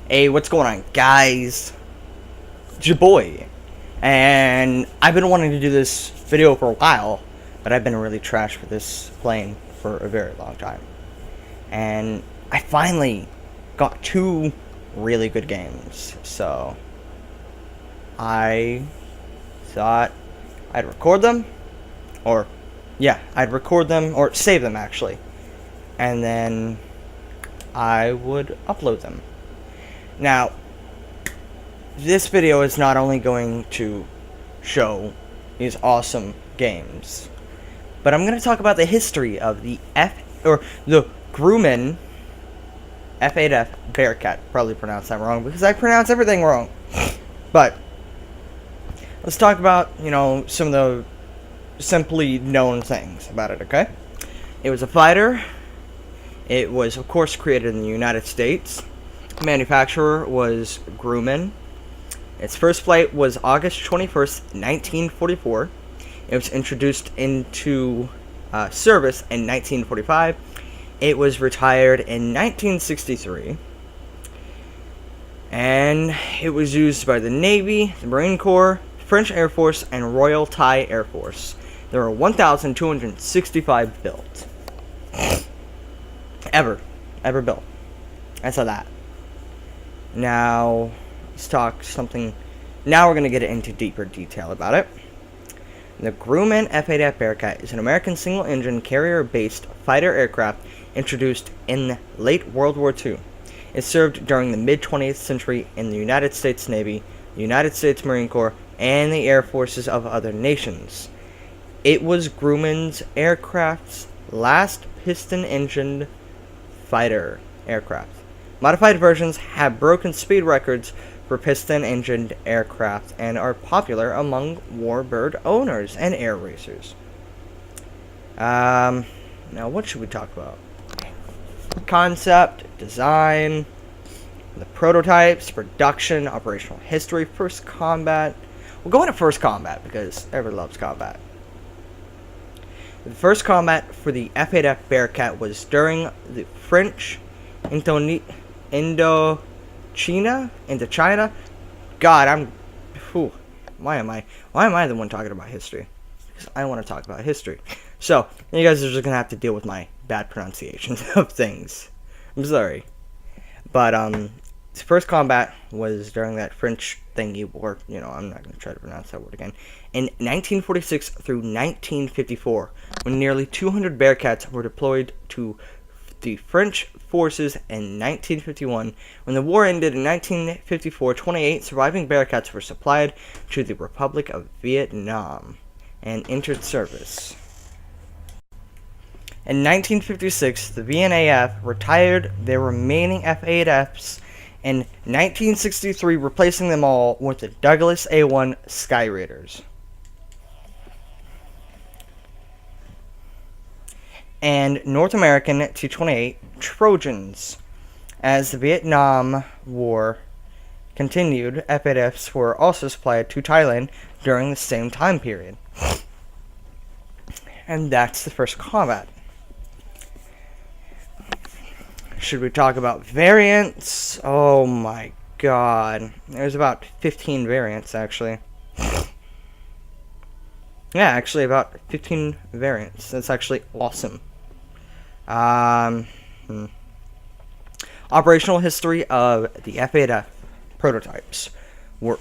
Hey, what's going on, guys? It's your boy. And I've been wanting to do this video for a while, but I've been really trash for this plane for a very long time. And I finally got two really good games, so I thought I'd record them, I'd record them, or save them actually, and then I would upload them. Now, this video is not only going to show these awesome games, but I'm going to talk about the history of the the Grumman F8F Bearcat. Probably pronounced that wrong because I pronounce everything wrong. But let's talk about, some of the simply known things about it, okay? It was a fighter. It was, of course, created in the United States. Manufacturer was Grumman. Its first flight was August 21st, 1944. It was introduced into service in 1945. It was retired in 1963. And it was used by the Navy, the Marine Corps, French Air Force, and Royal Thai Air Force. There were 1,265 built. Ever built. I saw that. Now, let's talk something. Now we're going to get into deeper detail about it. The Grumman F8F Bearcat is an American single-engine carrier-based fighter aircraft introduced in late World War II. It served during the mid-20th century in the United States Navy, the United States Marine Corps, and the air forces of other nations. It was Grumman's aircraft's last piston-engined fighter aircraft. Modified versions have broken speed records for piston-engined aircraft and are popular among warbird owners and air racers. Now, what should we talk about? Concept, design, the prototypes, production, operational history, first combat. We'll go into first combat because everyone loves combat. The first combat for the F8F Bearcat was during the French Indochina. God, why am I the one talking about history? Because I want to talk about history. So, you guys are just going to have to deal with my bad pronunciation of things. I'm sorry. But, the first combat was during that French thingy war. I'm not going to try to pronounce that word again. In 1946 through 1954, when nearly 200 Bearcats were deployed to the French forces in 1951. When the war ended in 1954, 28 surviving Bearcats were supplied to the Republic of Vietnam and entered service. In 1956, the VNAF retired their remaining F8Fs in 1963, replacing them all with the Douglas A-1 Sky Raiders. And North American T-28 Trojans. As the Vietnam War continued, F8Fs were also supplied to Thailand during the same time period. And that's the first combat. Should we talk about variants? Oh my god. There's about 15 variants, actually. Yeah, actually about 15 variants. That's actually awesome. Operational history of the F8F prototypes were,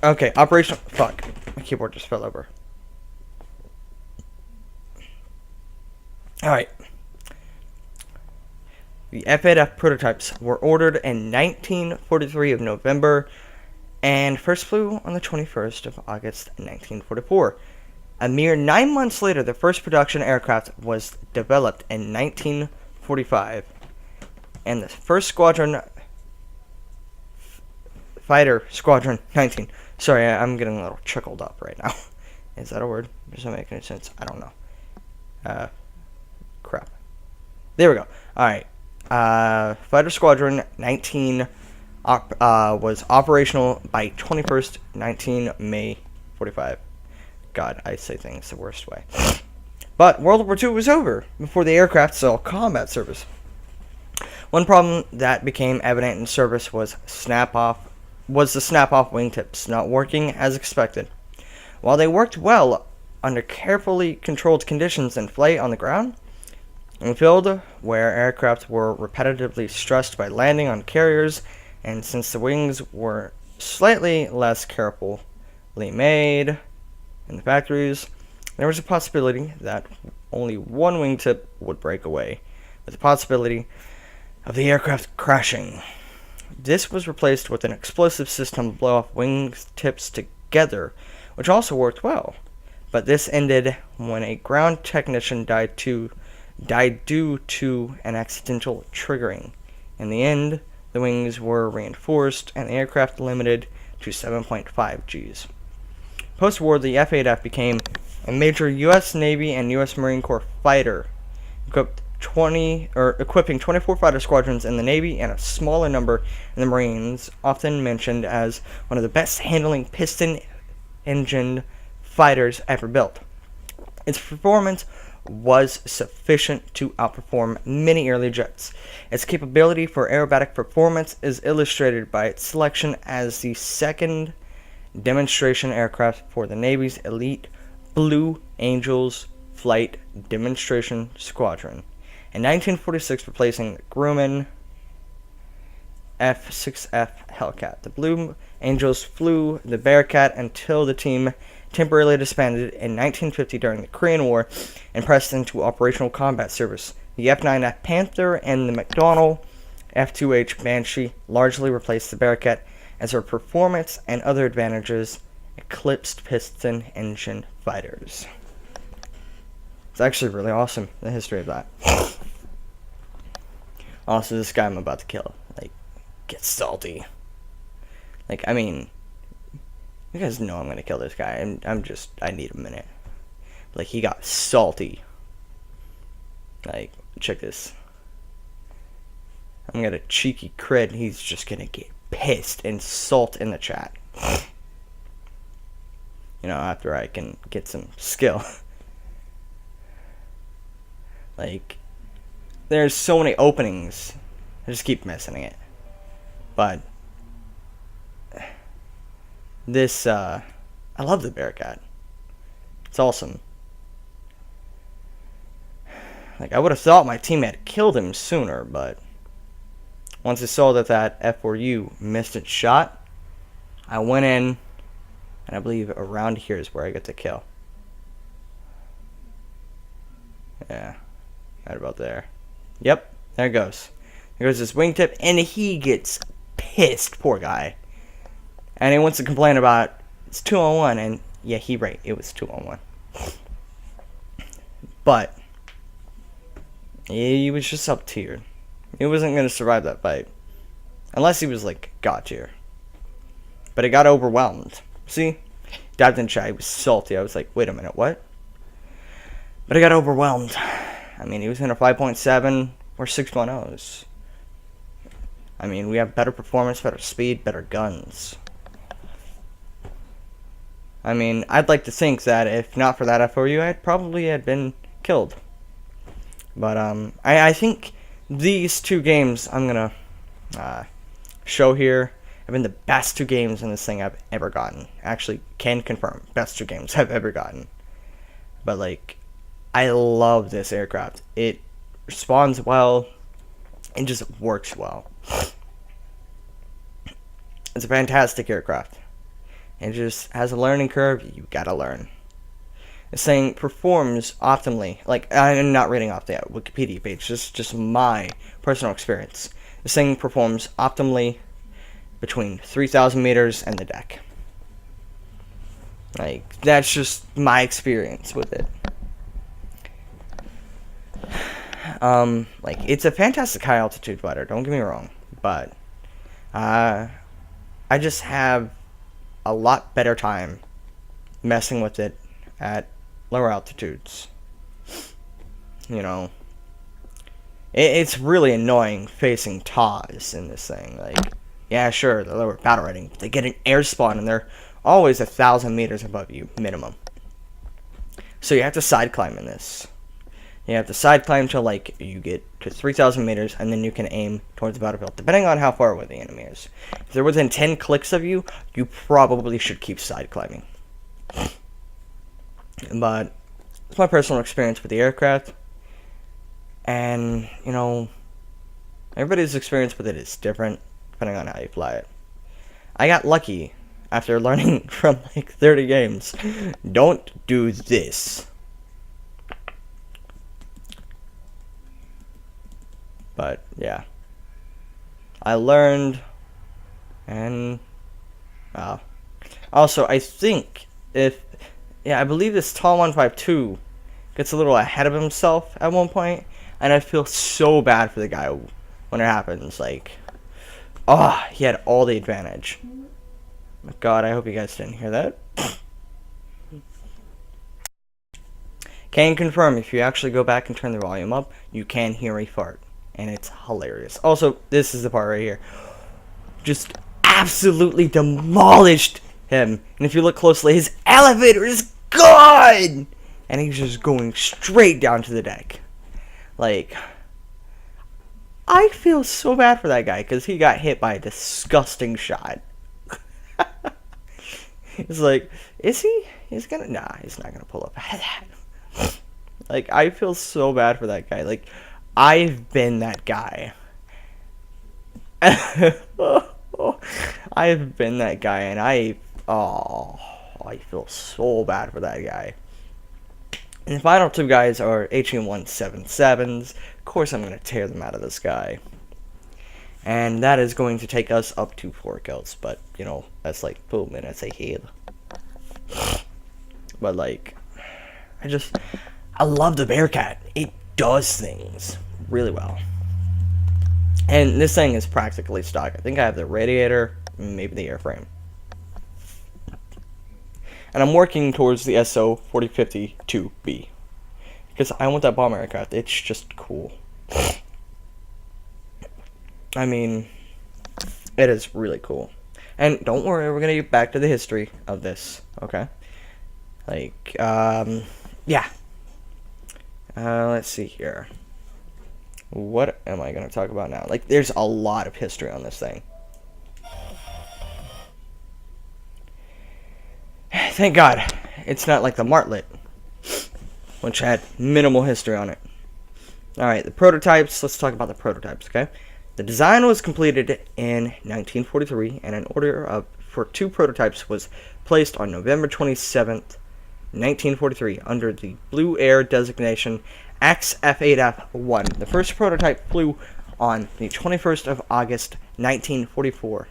fuck, my keyboard just fell over. Alright. The F8F prototypes were ordered in 1943 of November and first flew on the 21st of August 1944. A mere 9 months later, the first production aircraft was developed in 1945, and the first fighter squadron 19. Sorry, I'm getting a little chuckled up right now. Is that a word? Does that make any sense? I don't know. Crap. There we go. Alright. Fighter Squadron 19 was operational by 21st, 19 May 45. God, I say things the worst way. But World War II was over before the aircraft saw combat service. One problem that became evident in service was the snap-off wingtips not working as expected. While they worked well under carefully controlled conditions in flight on the ground, in the field where aircraft were repetitively stressed by landing on carriers, and since the wings were slightly less carefully made in the factories, there was a possibility that only one wingtip would break away, with the possibility of the aircraft crashing. This was replaced with an explosive system to blow off wingtips together, which also worked well. But this ended when a ground technician died due to an accidental triggering. In the end, the wings were reinforced and the aircraft limited to 7.5 Gs. Post-war, the F8F became a major U.S. Navy and U.S. Marine Corps fighter, equipping 24 fighter squadrons in the Navy and a smaller number in the Marines, often mentioned as one of the best handling piston-engined fighters ever built. Its performance was sufficient to outperform many early jets. Its capability for aerobatic performance is illustrated by its selection as the second demonstration aircraft for the Navy's elite Blue Angels Flight Demonstration Squadron. In 1946, replacing the Grumman F8F Hellcat. The Blue Angels flew the Bearcat until the team temporarily disbanded in 1950 during the Korean War and pressed into operational combat service. The F9F Panther and the McDonnell F2H Banshee largely replaced the Bearcat as their performance and other advantages eclipsed piston engine fighters. It's actually really awesome, the history of that. Also, this guy I'm about to kill, gets salty. You guys know I'm gonna kill this guy, and I need a minute. He got salty. Check this. I'm gonna cheeky crit, he's just gonna get pissed and salt in the chat. After I can get some skill. There's so many openings. I just keep missing it. But this, I love the Bearcat. It's awesome. I would have thought my team had killed him sooner, but once I saw that F4U missed its shot, I went in, and I believe around here is where I get the kill. Yeah, right about there. Yep, there it goes. There goes his wingtip, and he gets pissed, poor guy. And he wants to complain about it's 2-on-1, and yeah, it was 2-on-1. But he was just up tier. He wasn't going to survive that fight. Unless he was God tier. But he got overwhelmed. See? Dived in chat, he was salty. I was like, wait a minute, what? But I got overwhelmed. He was in a 5.7 or 6.0s. We have better performance, better speed, better guns. I'd like to think that if not for that F4U, I'd probably had been killed. But, I think these two games I'm gonna show here have been the best two games in this thing I've ever gotten. Actually, can confirm, best two games I've ever gotten. But, I love this aircraft. It responds well. It just works well. It's a fantastic aircraft. It just has a learning curve. You gotta learn. This thing performs optimally. I'm not reading off the Wikipedia page. Just my personal experience. This thing performs optimally between 3,000 meters and the deck. That's just my experience with it. It's a fantastic high altitude fighter, don't get me wrong, but I just have a lot better time messing with it at lower altitudes. It's really annoying facing TAWs in this thing. Yeah, sure, the lower battle rating, but they get an air spawn and they're always 1,000 meters above you, minimum. So you have to side climb in this. You have to side climb till like you get to 3,000 meters, and then you can aim towards the battlefield, depending on how far away the enemy is. If they're within 10 clicks of you, you probably should keep side climbing. But it's my personal experience with the aircraft, and you know, everybody's experience with it is different depending on how you fly it. I got lucky after learning from like 30 games. Don't do this. But yeah, I learned, and also I think I believe this tall 152 gets a little ahead of himself at one point, and I feel so bad for the guy when it happens. Like, he had all the advantage. My God, I hope you guys didn't hear that. Can confirm, if you actually go back and turn the volume up, you can hear a fart. And it's hilarious. Also, this is the part right here. Just absolutely demolished him. And if you look closely, his elevator is gone! And he's just going straight down to the deck. Like, I feel so bad for that guy, because he got hit by a disgusting shot. It's like, is he? He's gonna... Nah, he's not gonna pull up that. Like, I feel so bad for that guy. Like, I've been that guy. I've been that guy, and I feel so bad for that guy. And the final two guys are HE-177s. Of course, I'm going to tear them out of the sky. And that is going to take us up to 4 kills. But, you know, that's like 2 minutes ahead. But, like, I love the Bearcat. It does things really well. And this thing is practically stock. I think I have the radiator, maybe the airframe. And I'm working towards the SO-4050-2B. Because I want that bomber aircraft. It's just cool. I mean, it is really cool. And don't worry, we're going to get back to the history of this. Okay? Like, yeah. Let's see here. What am I going to talk about now? Like, there's a lot of history on this thing. Thank God it's not like the Martlet, which had minimal history on it. Alright, the prototypes. Let's talk about the prototypes, okay? The design was completed in 1943, and an order for 2 prototypes was placed on November 27th, 1943, under the Blue Air designation F8F1. The first prototype flew on the 21st of August, 1944.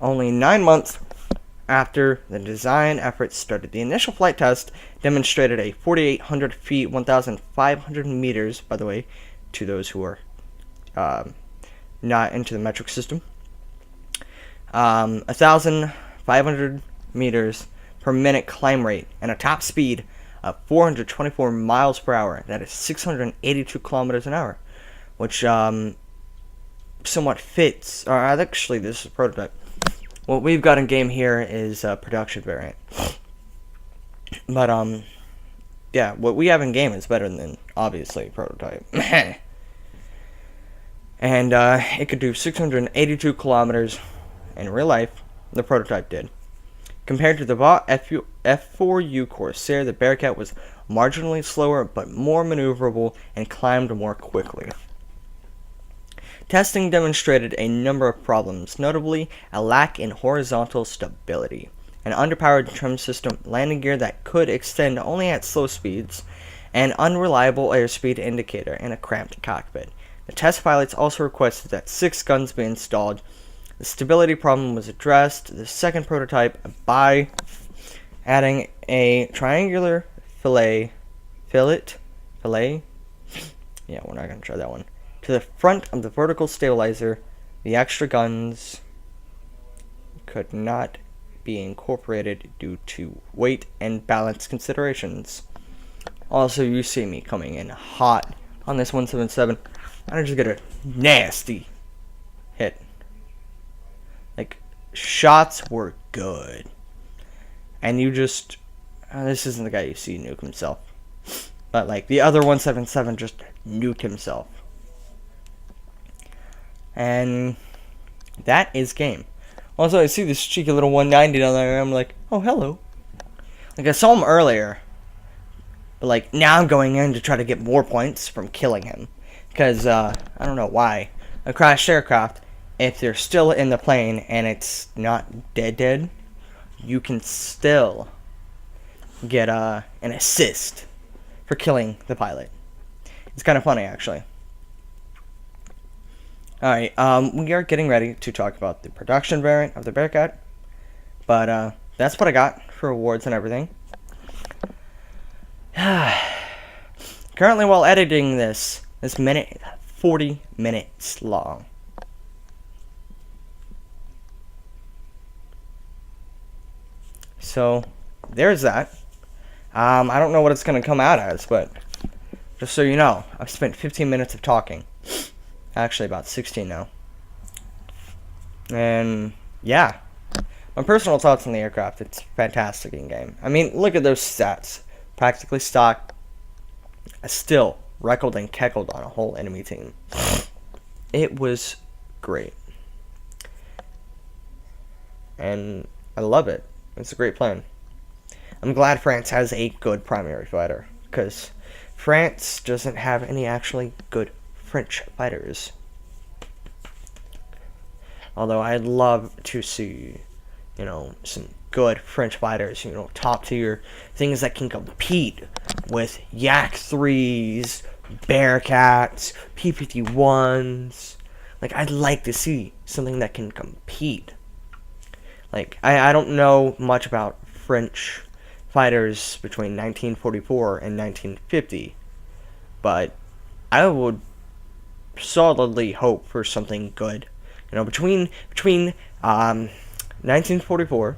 Only 9 months after the design efforts started, the initial flight test demonstrated a 4,800 feet, 1,500 meters, by the way, to those who are not into the metric system, 1,500 meters per minute climb rate, and a top speed of 424 miles per hour. That is 682 kilometers an hour, which somewhat fits. Or actually, this is a prototype. What we've got in game here is a production variant. But yeah, what we have in game is better than obviously prototype. And it could do 682 kilometers in real life. The prototype did. Compared to the bought F4U Corsair, the Bearcat was marginally slower but more maneuverable and climbed more quickly. Testing demonstrated a number of problems, notably a lack in horizontal stability, an underpowered trim system, landing gear that could extend only at slow speeds, an unreliable airspeed indicator, and a cramped cockpit. The test pilots also requested that 6 guns be installed. The stability problem was addressed. The second prototype by adding a triangular fillet. Yeah, we're not going to try that one. To the front of the vertical stabilizer, the extra guns could not be incorporated due to weight and balance considerations. Also, you see me coming in hot on this 177. I just get a nasty hit. Like, shots were good. And you just... this isn't the guy you see nuke himself. But like the other 177 just nuked himself. And that is game. Also, I see this cheeky little 190 down there, and I'm like, oh, hello. Like, I saw him earlier, but like, now I'm going in to try to get more points from killing him. Because, I don't know why. A crashed aircraft, if they're still in the plane and it's not dead, you can still get an assist for killing the pilot. It's kind of funny, actually. Alright, we are getting ready to talk about the production variant of the Bearcat. But, that's what I got for awards and everything. Currently, while editing this minute, 40 minutes long. So, there's that. I don't know what it's going to come out as, but just so you know, I've spent 15 minutes of talking. Actually, about 16 now. And, yeah. My personal thoughts on the aircraft, it's fantastic in-game. I mean, look at those stats. Practically stock. Still, reckled and keckled on a whole enemy team. It was great. And I love it. It's a great plan. I'm glad France has a good primary fighter, because France doesn't have any actually good French fighters. Although I'd love to see, you know, some good French fighters, you know, top tier, things that can compete with Yak 3s, Bearcats, P-51s. Like, I'd like to see something that can compete. Like, I don't know much about French fighters between 1944 and 1950, but I would solidly hope for something good. You know, between 1944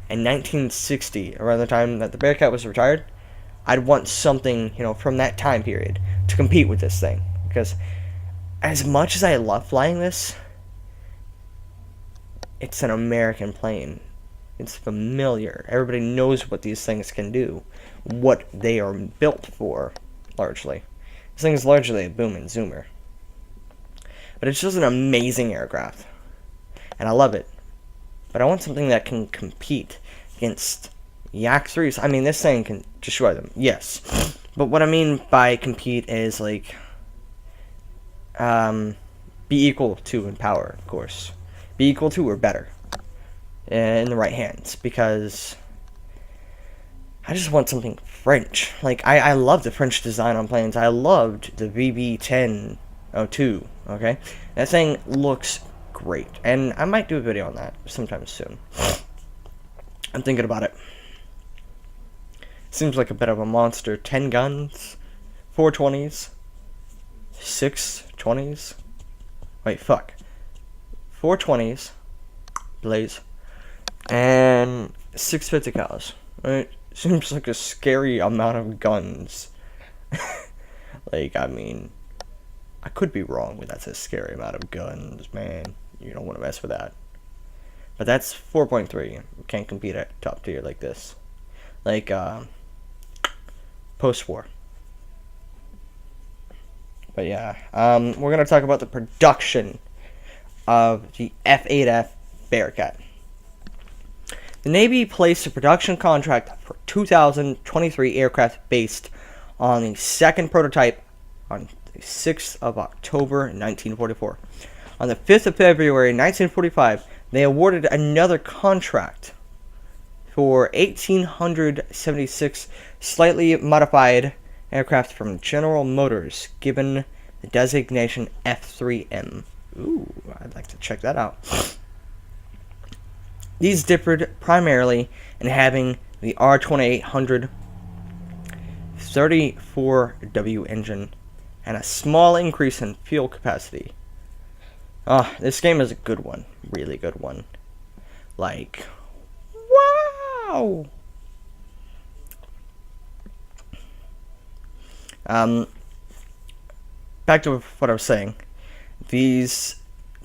and 1960, around the time that the Bearcat was retired, I'd want something, you know, from that time period to compete with this thing. Because as much as I love flying this, it's an American plane. It's familiar. Everybody knows what these things can do, what they are built for, largely. This thing is largely a boom and zoomer. But it's just an amazing aircraft. And I love it. But I want something that can compete against Yak 3s. I mean, this thing can destroy them, yes. But what I mean by compete is, like, be equal to in power, of course. Be equal to or better in the right hands, because I just want something French. Like, I love the French design on planes. I loved the VB-1002, okay? That thing looks great, and I might do a video on that sometime soon. I'm thinking about it. Seems like a bit of a monster. 10 guns, 420s, 620s. Wait, fuck. 420s, blaze, and 650 cals. Right? Seems like a scary amount of guns. Like, I mean, I could be wrong, but that's a scary amount of guns, man. You don't want to mess with that. But that's 4.3. You can't compete at top tier like this. Like, post-war. But yeah, we're going to talk about the production of the F8F Bearcat. The Navy placed a production contract for 2,023 aircraft based on the second prototype on the 6th of October 1944. On the 5th of February 1945, they awarded another contract for 1,876 slightly modified aircraft from General Motors, given the designation F3M. Ooh, I'd like to check that out. These differed primarily in having the R2800 34W engine and a small increase in fuel capacity. This game is a good one. Really good one. Like, wow! Back to what I was saying. These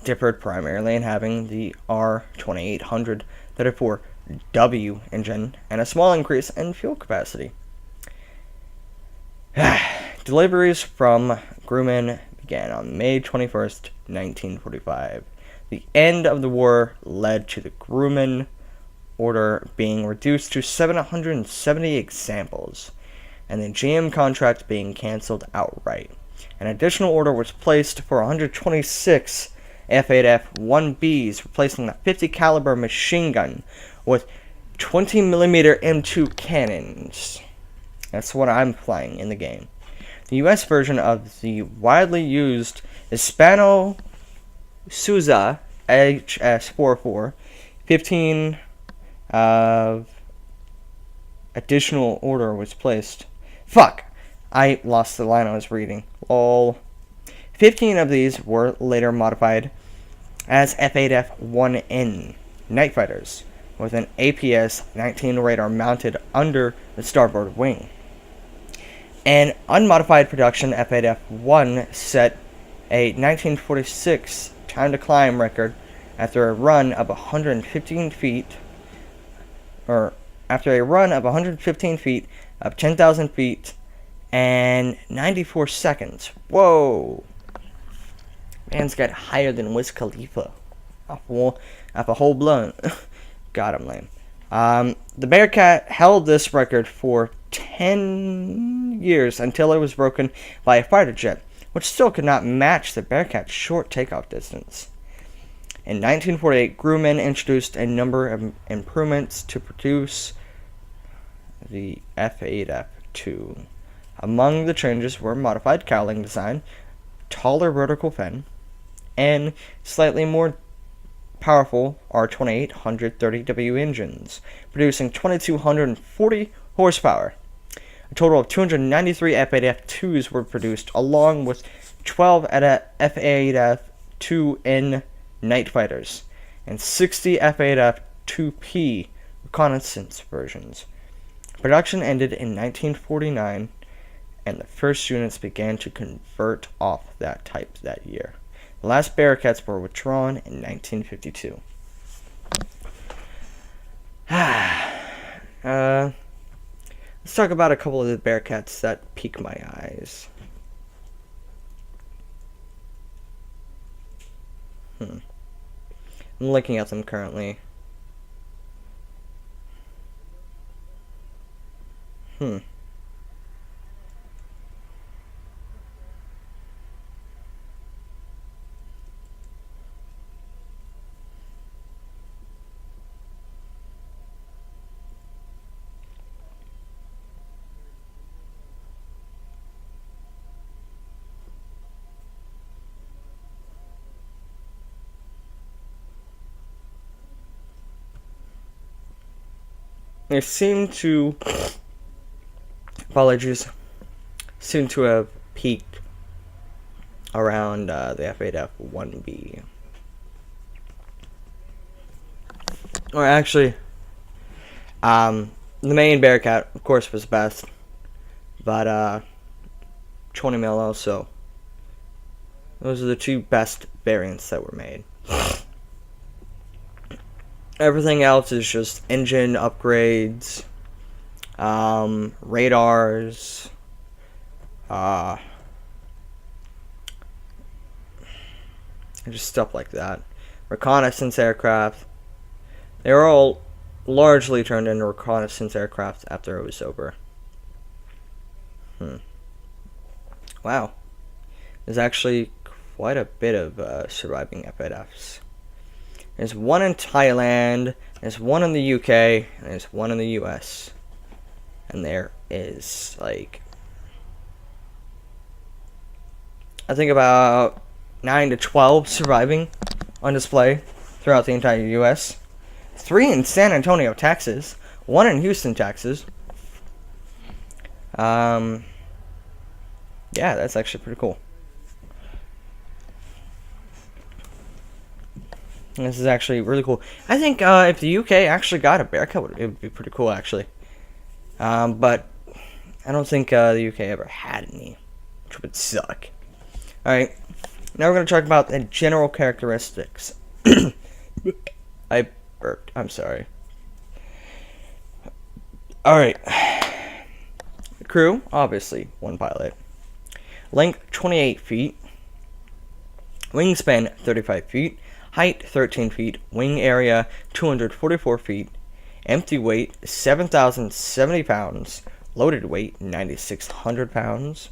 differed primarily in having the R2800 34W engine and a small increase in fuel capacity. Deliveries from Grumman began on May 21st, 1945. The end of the war led to the Grumman order being reduced to 770 examples, and the GM contract being cancelled outright. An additional order was placed for 126 F8F 1Bs, replacing the 50 caliber machine gun with 20mm M2 cannons. That's what I'm playing in the game. The US version of the widely used Hispano Suiza HS44 15 additional order was placed. Fuck! I lost the line I was reading. Lol. 15 of these were later modified as F8F-1N night fighters with an APS-19 radar mounted under the starboard wing. An unmodified production F8F-1 set a 1946 time to climb record after a run of 115 feet, or after a run of 115 feet of 10,000 feet and 94 seconds. Whoa! Man's got higher than Wiz Khalifa off a whole blunt. God, I'm lame. The Bearcat held this record for 10 years until it was broken by a fighter jet, which still could not match the Bearcat's short takeoff distance. In 1948, Grumman introduced a number of improvements to produce the F8F-2. Among the changes were modified cowling design, taller vertical fin, and slightly more powerful R28 130W engines, producing 2,240 horsepower. A total of 293 F8F-2s were produced, along with 12 F8F-2N night fighters and 60 F8F-2P reconnaissance versions. Production ended in 1949, and the first units began to convert off that type that year. The last Bearcats were withdrawn in 1952. Let's talk about a couple of the Bearcats that pique my eyes. I'm looking at them currently. They seem to, seem to have peaked around the F8F-1B. Or actually, the main Bearcat, of course, was best, but 20 mil also. Those are the two best variants that were made. Everything else is just engine upgrades, radars, just stuff like that. Reconnaissance aircraft. They were all largely turned into reconnaissance aircraft after it was over. Wow. There's actually quite a bit of surviving F8Fs. There's one in Thailand, there's one in the UK, and there's one in the US. And there is, like, I think about 9 to 12 surviving on display throughout the entire US. 3 in San Antonio, Texas. 1 in Houston, Texas. Yeah, that's actually pretty cool. This is actually really cool. I think if the UK actually got a Bearcat, it would be pretty cool, actually. But I don't think the UK ever had any, which would suck. Alright, now we're going to talk about the general characteristics. I burped. I'm sorry. Alright. Crew, obviously, 1 pilot. Length, 28 feet. Wingspan, 35 feet. Height, 13 feet. Wing area, 244 feet. Empty weight, 7,070 pounds. Loaded weight, 9,600 pounds.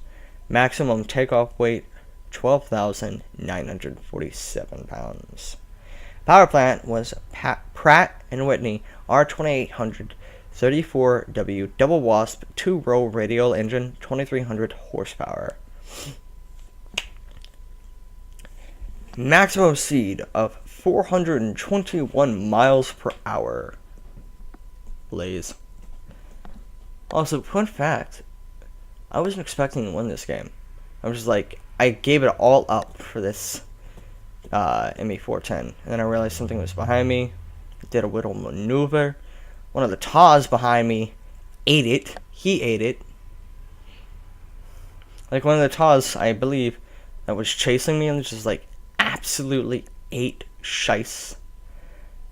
Maximum takeoff weight, 12,947 pounds. Power plant was Pratt & Whitney R2800 34W double wasp 2-row radial engine, 2300 horsepower. Maximum speed of 421 miles per hour. Blaze. Also, fun fact, I wasn't expecting to win this game. I was just like, I gave it all up for this ME410. And then I realized something was behind me. Did a little maneuver. One of the TAWs behind me ate it. He ate it. Like one of the TAWs, I believe, that was chasing me and just like absolutely ate shice.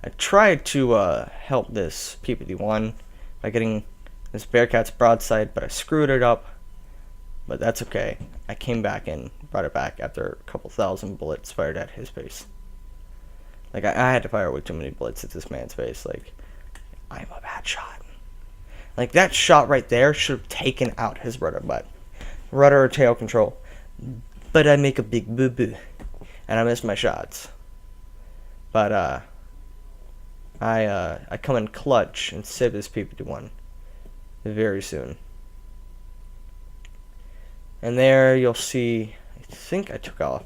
I tried to help this PPD-1 by getting this Bearcat's broadside, but I screwed it up. But that's okay. I came back and brought it back after a couple thousand bullets fired at his face. Like, I had to fire way too many bullets at this man's face. Like, I'm a bad shot. Like, that shot right there should have taken out his rudder butt. Rudder or tail control. But I make a big boo-boo. And I miss my shots. But, I come in clutch and save this PPD-1 very soon. And there you'll see, I think I took off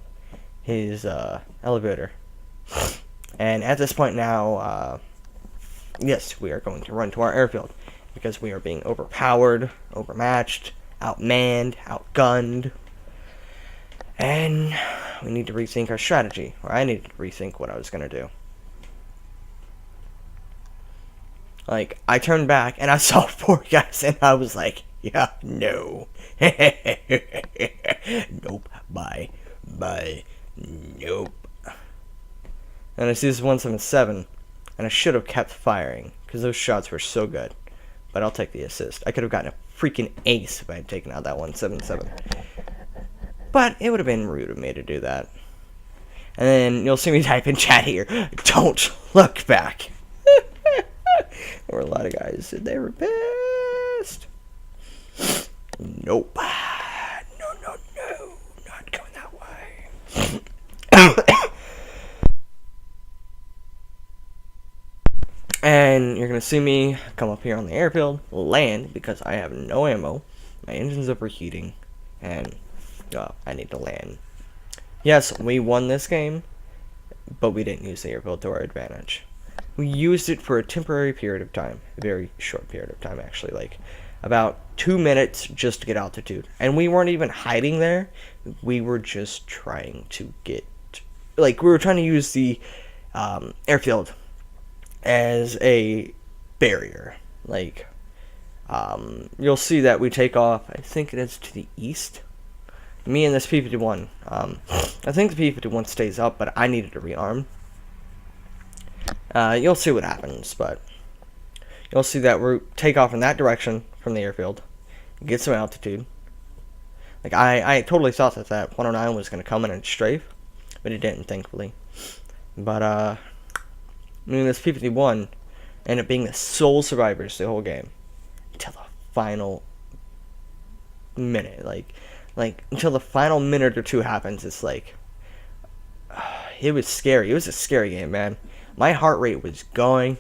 his elevator. And at this point now, yes, we are going to run to our airfield because we are being overpowered, overmatched, outmanned, outgunned. And we need to rethink our strategy, or I needed to rethink what I was going to do. Like, I turned back and I saw 4 guys and I was like, yeah, no. Nope. Bye. Nope. And I see this 177, and I should have kept firing, because those shots were so good. But I'll take the assist. I could have gotten a freaking ace if I had taken out that 177. But it would have been rude of me to do that. And then you'll see me type in chat here, don't look back. There were a lot of guys that they were pissed. Nope. No, not going that way. And you're gonna see me come up here on the airfield, land, because I have no ammo, my engine's overheating, and I need to land. Yes, we won this game, but we didn't use the airfield to our advantage. We used it for a temporary period of time, a very short period of time actually, like about 2 minutes just to get altitude. And we weren't even hiding there, we were just trying to get, like, we were trying to use the airfield as a barrier. Like, you'll see that we take off, I think it is to the east. Me and this P-51, I think the P-51 stays up, but I needed to rearm. You'll see what happens, but you'll see that we take off in that direction from the airfield, get some altitude. Like, I totally thought that 109 was going to come in and strafe, but it didn't, thankfully. But, me and this P-51 ended up being the sole survivors the whole game. Until the final minute. Like until the final minute or two happens, it's like, it was scary. It was a scary game, man. My heart rate was going,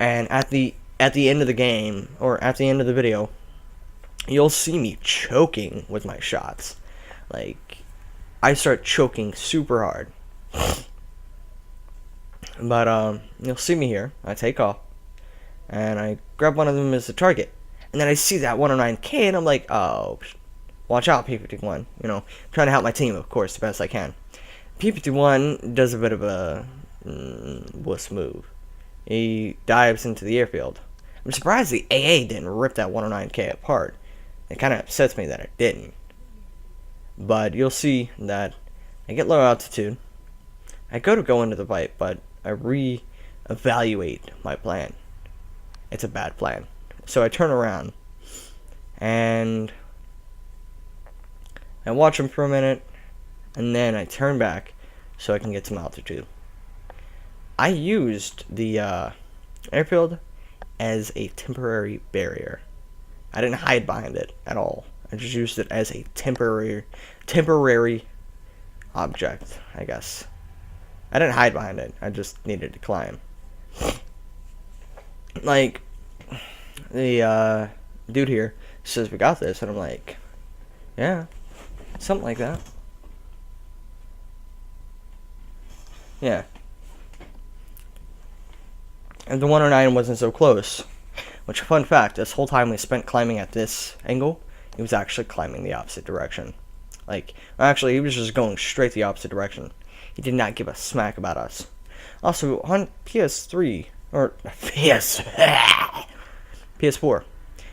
and at the end of the game, or at the end of the video, you'll see me choking with my shots. Like, I start choking super hard. But, you'll see me here. I take off, and I grab one of them as a target. And then I see that 109K, and I'm like, oh, watch out, P-51. You know, I'm trying to help my team, of course, the best I can. P-51 does a bit of a wuss move. He dives into the airfield. I'm surprised the AA didn't rip that 109K apart. It kind of upsets me that it didn't. But you'll see that I get low altitude. I go into the fight, but I re-evaluate my plan. It's a bad plan. So I turn around, and I watch him for a minute, and then I turn back so I can get some altitude. I used the airfield as a temporary barrier. I didn't hide behind it at all. I just used it as a temporary object, I guess. I didn't hide behind it. I just needed to climb. Like, the dude here says we got this, and I'm like, yeah, something like that. Yeah. And the 109 wasn't so close. Which, fun fact, this whole time we spent climbing at this angle, he was actually climbing the opposite direction. Like, actually, he was just going straight the opposite direction. He did not give a smack about us. Also, on PS3, or PS4,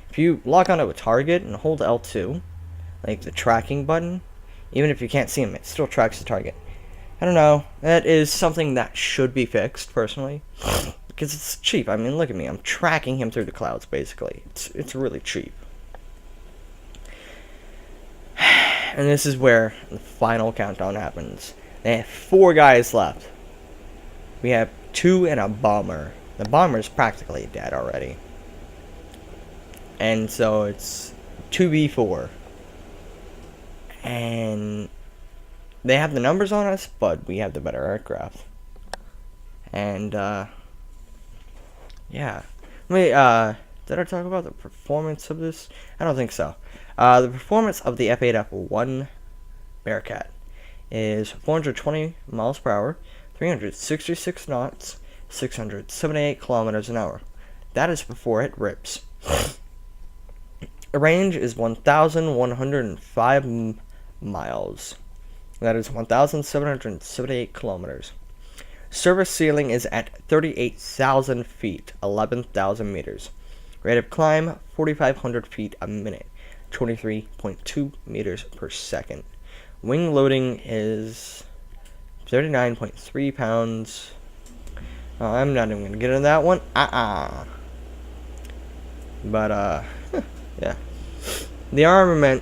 if you lock onto a target and hold L2, like the tracking button, even if you can't see him, it still tracks the target. I don't know. That is something that should be fixed, personally. Because it's cheap. I mean, look at me. I'm tracking him through the clouds, basically. It's really cheap. And this is where the final countdown happens. They have 4 guys left. We have 2 and a bomber. The bomber's practically dead already. And so it's 2v4. And they have the numbers on us, but we have the better aircraft. And, yeah. Wait, did I talk about the performance of this? I don't think so. The performance of the F8F Bearcat is 420 miles per hour, 366 knots, 678 kilometers an hour. That is before it rips. The range is 1,105 miles. That is 1,778 kilometers. Service ceiling is at 38,000 feet, 11,000 meters. Rate of climb, 4,500 feet a minute, 23.2 meters per second. Wing loading is 39.3 pounds. Oh, I'm not even going to get into that one. But, yeah. The armament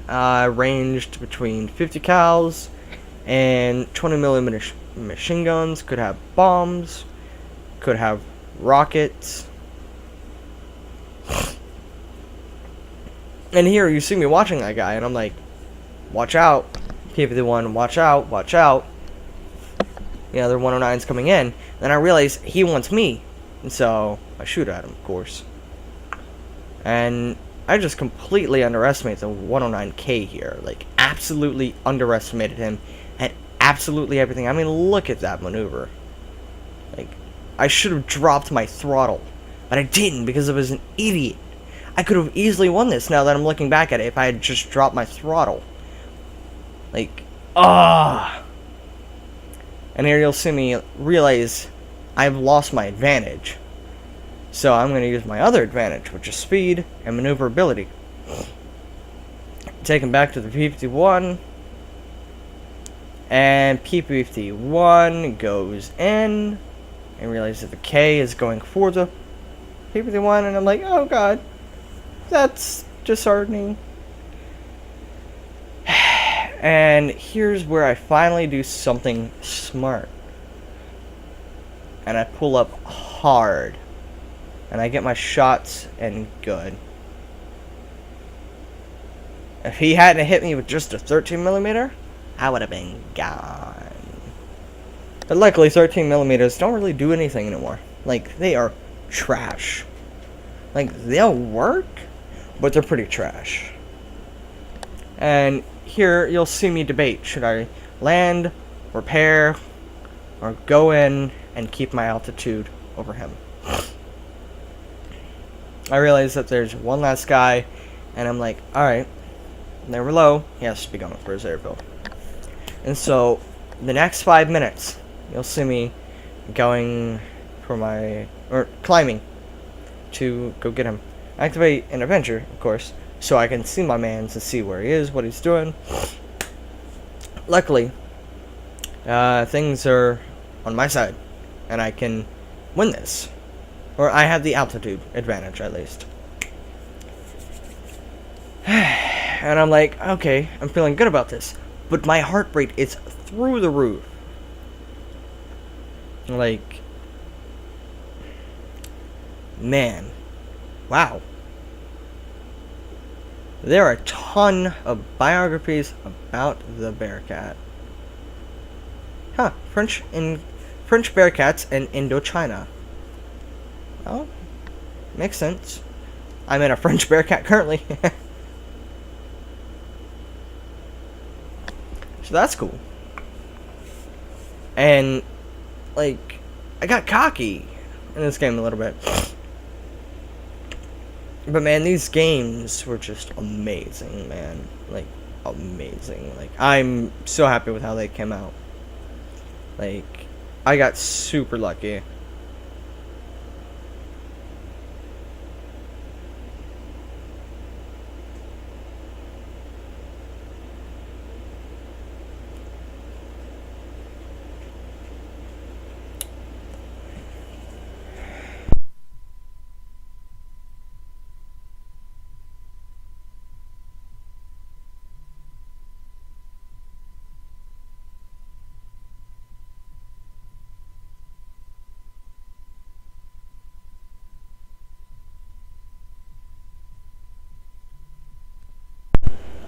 ranged between 50 cals and 20 millimeter machine guns. Could have bombs, could have rockets. And here you see me watching that guy, and I'm like, watch out, P-51, watch out, watch out. You know, their 109's coming in. Then I realize he wants me, and so I shoot at him, of course. And I just completely underestimated the 109K here. Like, absolutely underestimated him at absolutely everything. I mean, look at that maneuver. Like, I should have dropped my throttle, but I didn't because I was an idiot. I could have easily won this now that I'm looking back at it if I had just dropped my throttle. Like, And here you'll see me realize I've lost my advantage. So I'm going to use my other advantage, which is speed and maneuverability. Take him back to the P-51. And P-51 goes in. And realize that the K is going for the P-51. And I'm like, oh god. That's disheartening. And here's where I finally do something smart. And I pull up hard. And I get my shots and good. If he hadn't hit me with just a 13mm, I would have been gone. But luckily 13mm don't really do anything anymore. Like, they are trash. Like, they'll work, but they're pretty trash. And here you'll see me debate. Should I land, repair, or go in and keep my altitude over him? I realize that there's one last guy, and I'm like, alright, there we're low, he has to be going for his airfield. And so, the next 5 minutes, you'll see me going for climbing to go get him. Activate an adventure, of course, so I can see my man to see where he is, what he's doing. Luckily, things are on my side, and I can win this. Or I have the altitude advantage, at least. And I'm like, okay, I'm feeling good about this. But my heart rate is through the roof. Like, man. Wow. There are a ton of biographies about the Bearcat. Huh, French Bearcats in Indochina. Well, makes sense. I'm in a French Bearcat currently. So that's cool. And, like, I got cocky in this game a little bit. But, man, these games were just amazing, man. Like, amazing. Like, I'm so happy with how they came out. Like, I got super lucky.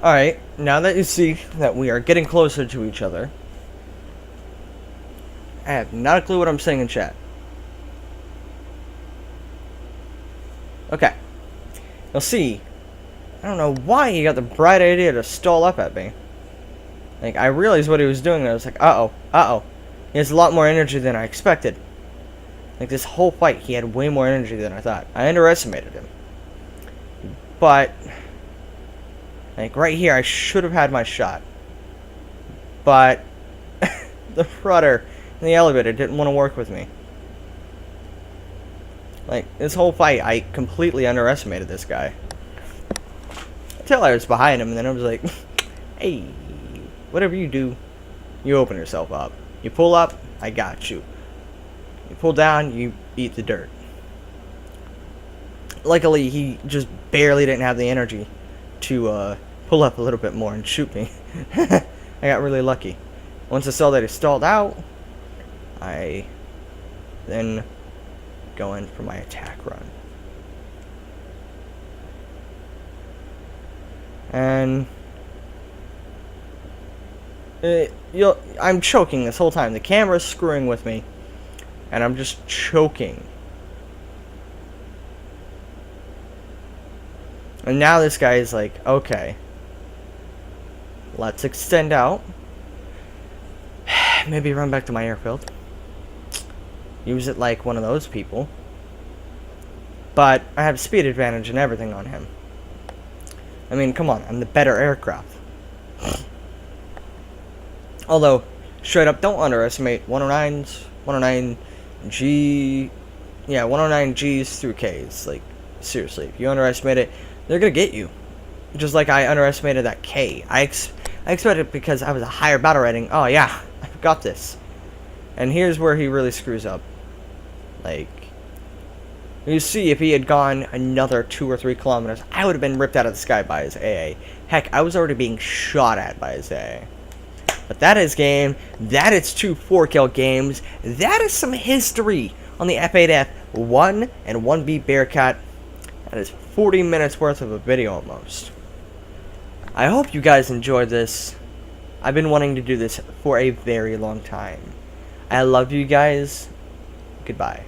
Alright, now that you see that we are getting closer to each other, I have not a clue what I'm saying in chat. Okay. You'll see, I don't know why he got the bright idea to stall up at me. Like, I realized what he was doing and I was like, uh-oh. He has a lot more energy than I expected. Like, this whole fight, he had way more energy than I thought. I underestimated him. But, like, right here, I should have had my shot. But, the rudder in the elevator didn't want to work with me. Like, this whole fight, I completely underestimated this guy. Until I was behind him, and then I was like, hey, whatever you do, you open yourself up. You pull up, I got you. You pull down, you eat the dirt. Luckily, he just barely didn't have the energy to pull up a little bit more and shoot me. I got really lucky. Once I saw that he stalled out, I then go in for my attack run. And I'm choking this whole time. The camera's screwing with me, and I'm just choking. And now this guy is like, okay, let's extend out. Maybe run back to my airfield. Use it like one of those people. But I have speed advantage and everything on him. I mean, come on, I'm the better aircraft. Although, straight up, don't underestimate 109s, 109G, yeah, 109Gs through Ks. Like, seriously, if you underestimate it, they're gonna get you. Just like I underestimated that K. I expected it because I was a higher battle rating. Oh yeah, I got this. And here's where he really screws up. Like, you see, if he had gone another 2 or 3 kilometers, I would have been ripped out of the sky by his AA. Heck, I was already being shot at by his AA. But that is game. That is 2 4-kill games. That is some history on the F8F 1 and 1B Bearcat. That is 40 minutes worth of a video almost. I hope you guys enjoyed this. I've been wanting to do this for a very long time. I love you guys. Goodbye.